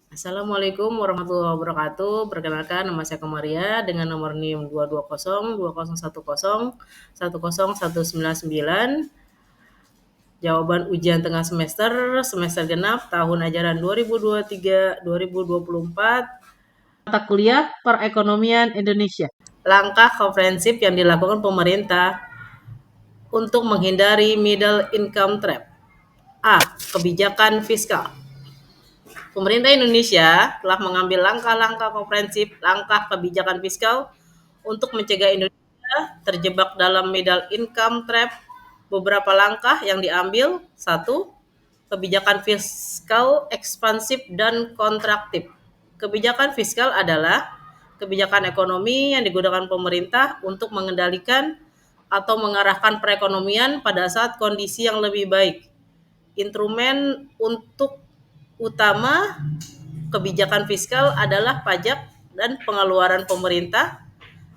Assalamualaikum warahmatullahi wabarakatuh. Perkenalkan, nama saya Komaria dengan nomor NIM 2202010101999. Jawaban ujian tengah semester genap tahun ajaran 2023-2024. Mata kuliah Perekonomian Indonesia. Langkah komprehensif yang dilakukan pemerintah untuk menghindari middle income trap. A. Kebijakan fiskal. Pemerintah Indonesia telah mengambil langkah-langkah komprehensif, langkah kebijakan fiskal untuk mencegah Indonesia terjebak dalam middle income trap. Beberapa langkah yang diambil: 1. Kebijakan fiskal ekspansif dan kontraktif. Kebijakan fiskal adalah kebijakan ekonomi yang digunakan pemerintah untuk mengendalikan atau mengarahkan perekonomian pada saat kondisi yang lebih baik. Instrumen untuk utama kebijakan fiskal adalah pajak dan pengeluaran pemerintah.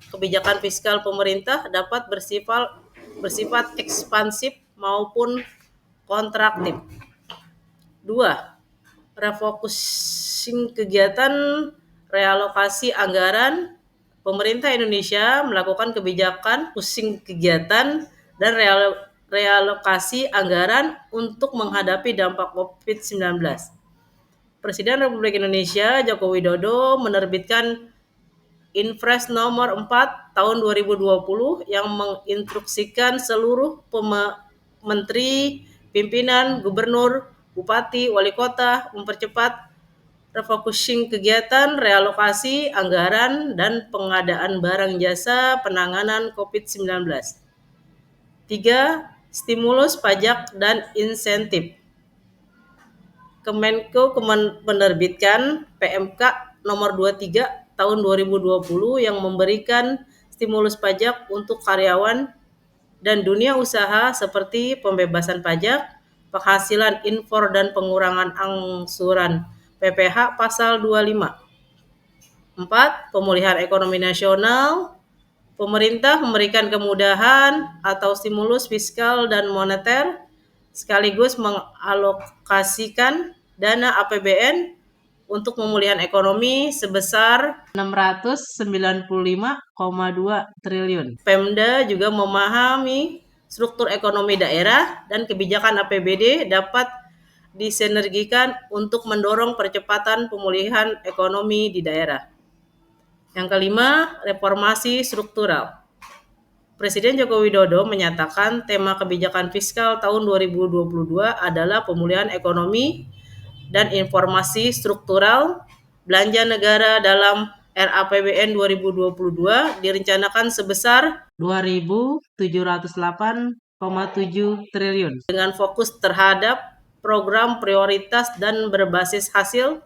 Kebijakan fiskal pemerintah dapat bersifat ekspansif maupun kontraktif. 2. Refocusing kegiatan realokasi anggaran. Pemerintah Indonesia melakukan kebijakan pusing kegiatan dan realokasi anggaran untuk menghadapi dampak COVID-19. Presiden Republik Indonesia Joko Widodo menerbitkan Inpres nomor 4 tahun 2020 yang menginstruksikan seluruh menteri, pimpinan, gubernur, bupati, wali kota mempercepat refocusing kegiatan, realokasi anggaran, dan pengadaan barang jasa penanganan COVID-19. 3. Stimulus pajak dan insentif. Kemenko menerbitkan PMK nomor 23 tahun 2020 yang memberikan stimulus pajak untuk karyawan dan dunia usaha seperti pembebasan pajak, penghasilan impor dan pengurangan angsuran PPh pasal 25. 4. Pemulihan ekonomi nasional. Pemerintah memberikan kemudahan atau stimulus fiskal dan moneter sekaligus mengalokasikan dana APBN untuk pemulihan ekonomi sebesar 695,2 triliun. Pemda juga memahami struktur ekonomi daerah dan kebijakan APBD dapat disinergikan untuk mendorong percepatan pemulihan ekonomi di daerah. Yang kelima, reformasi struktural. Presiden Joko Widodo menyatakan tema kebijakan fiskal tahun 2022 adalah pemulihan ekonomi dan informasi struktural. Belanja negara dalam RAPBN 2022 direncanakan sebesar 2.708,7 triliun dengan fokus terhadap program prioritas dan berbasis hasil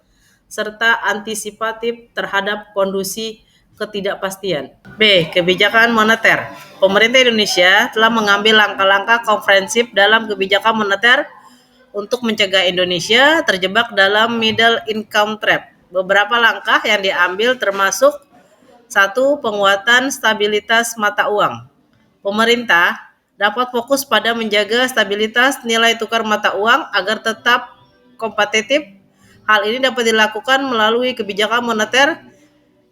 serta antisipatif terhadap kondisi ketidakpastian. B. Kebijakan moneter. Pemerintah Indonesia telah mengambil langkah-langkah komprehensif dalam kebijakan moneter untuk mencegah Indonesia terjebak dalam middle income trap. Beberapa langkah yang diambil termasuk: 1. Penguatan stabilitas mata uang. Pemerintah dapat fokus pada menjaga stabilitas nilai tukar mata uang agar tetap kompetitif. Hal ini dapat dilakukan melalui kebijakan moneter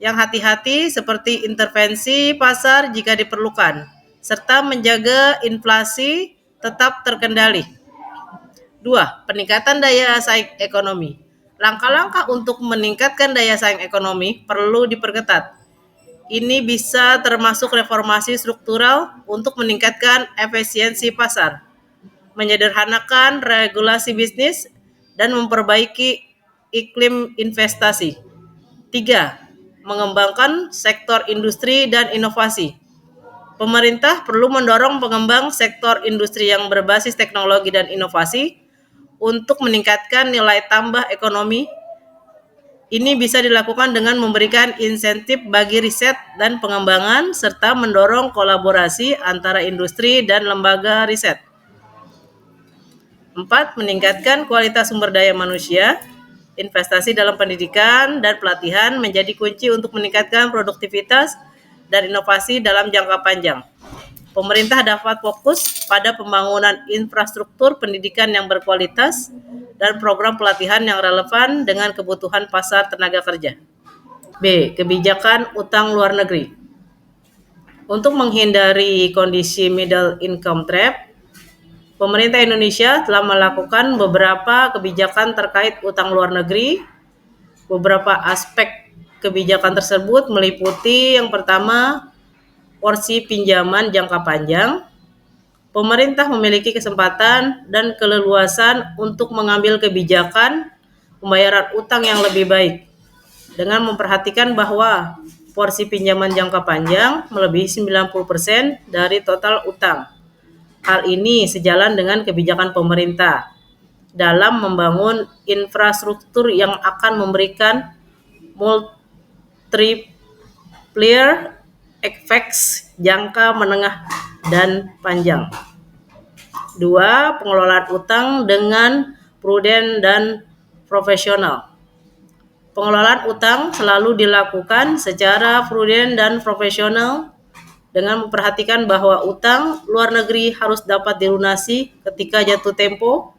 yang hati-hati seperti intervensi pasar jika diperlukan, serta menjaga inflasi tetap terkendali. 2. Peningkatan daya saing ekonomi. Langkah-langkah untuk meningkatkan daya saing ekonomi perlu diperketat. Ini bisa termasuk reformasi struktural untuk meningkatkan efisiensi pasar, menyederhanakan regulasi bisnis, dan memperbaiki iklim investasi. 3. Mengembangkan sektor industri dan inovasi. Pemerintah perlu mendorong pengembang sektor industri yang berbasis teknologi dan inovasi untuk meningkatkan nilai tambah ekonomi. Ini bisa dilakukan dengan memberikan insentif bagi riset dan pengembangan serta mendorong kolaborasi antara industri dan lembaga riset. 4. Meningkatkan kualitas sumber daya manusia. Investasi dalam pendidikan dan pelatihan menjadi kunci untuk meningkatkan produktivitas dan inovasi dalam jangka panjang. pemerintah dapat fokus pada pembangunan infrastruktur pendidikan yang berkualitas dan program pelatihan yang relevan dengan kebutuhan pasar tenaga kerja. B. Kebijakan utang luar negeri. Untuk menghindari kondisi middle income trap, pemerintah Indonesia telah melakukan beberapa kebijakan terkait utang luar negeri. Beberapa aspek kebijakan tersebut meliputi yang pertama, porsi pinjaman jangka panjang. Pemerintah memiliki kesempatan dan keleluasan untuk mengambil kebijakan pembayaran utang yang lebih baik dengan memperhatikan bahwa porsi pinjaman jangka panjang melebihi 90% dari total utang. Hal ini sejalan dengan kebijakan pemerintah dalam membangun infrastruktur yang akan memberikan multiplier effects jangka menengah dan panjang. 2. Pengelolaan utang dengan prudent dan profesional. Pengelolaan utang selalu dilakukan secara prudent dan profesional dengan memperhatikan bahwa utang luar negeri harus dapat dilunasi ketika jatuh tempo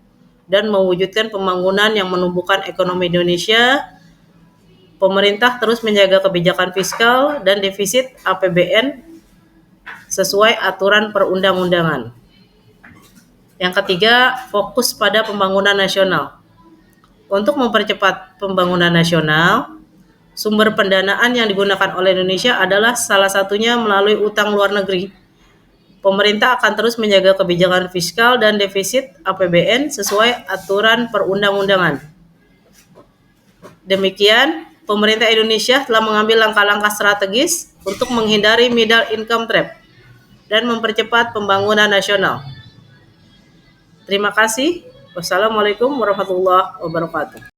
dan mewujudkan pembangunan yang menumbuhkan ekonomi Indonesia. Pemerintah terus menjaga kebijakan fiskal dan defisit APBN sesuai aturan perundang-undangan. Yang ketiga, fokus pada pembangunan nasional. Untuk mempercepat pembangunan nasional, sumber pendanaan yang digunakan oleh Indonesia adalah salah satunya melalui utang luar negeri. Pemerintah akan terus menjaga kebijakan fiskal dan defisit APBN sesuai aturan perundang-undangan. Demikian, pemerintah Indonesia telah mengambil langkah-langkah strategis untuk menghindari middle income trap dan mempercepat pembangunan nasional. Terima kasih. Wassalamualaikum warahmatullahi wabarakatuh.